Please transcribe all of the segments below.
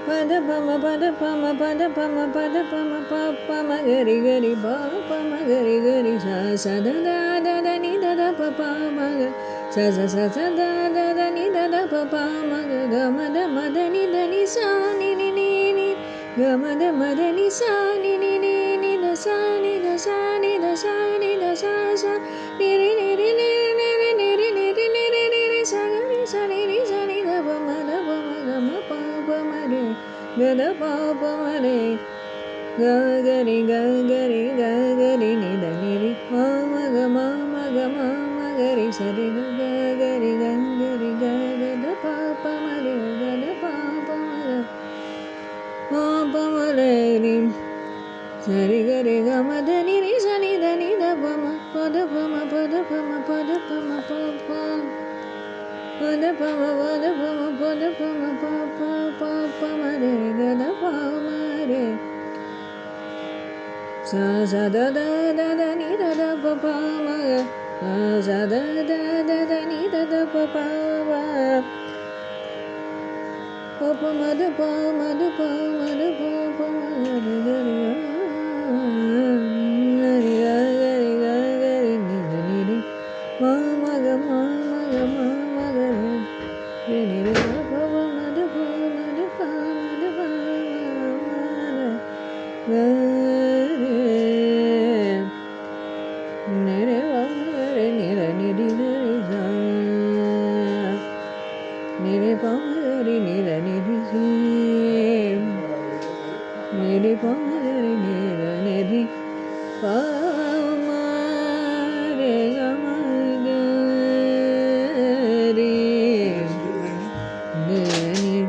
Pada pama pada pama pada pama pada pama pama gari gari pama gari gari sa sa da da da da ni da da pa pa ma ga sa sa sa sa da da da ni da da pa pa ma ga ga ma da ni da ni sa ni ni ni ni ga ma da ni sa ni ni ni ni da sa ni da sa ni da sa ni da sa sa ni ni ni ni ni ni ni ni ni ni ni ni ni ni sa ga ni sa ni ni sa ni da pa ma ga ma pa ma re ga da pa pa ma re ga ga ri ga ga ri ga ga ri ni da ni ri ma ga ri sa ri ga ri ga ri ga ga da pa ma re ga da pa ma re ri sa ri ga ri ga ma da ni ri sa ni da ni da pa da pa ma pa da pa ma pa da pa ma pa pa pa da pa ma pa da pa ma pa da pa ma pa ma re ga da pa ma re sa sa da da da da ni da da pa pa ma ga sa da da da da ni da da pa pa ma pa pa ma da pa ma da pa ma da pa pa ma re ga re ga ri ga ri ni da ni ri ma ga ma ga re re ni re ga pa pa ma da pa ma da pa ma da pa ma re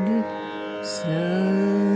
ga sa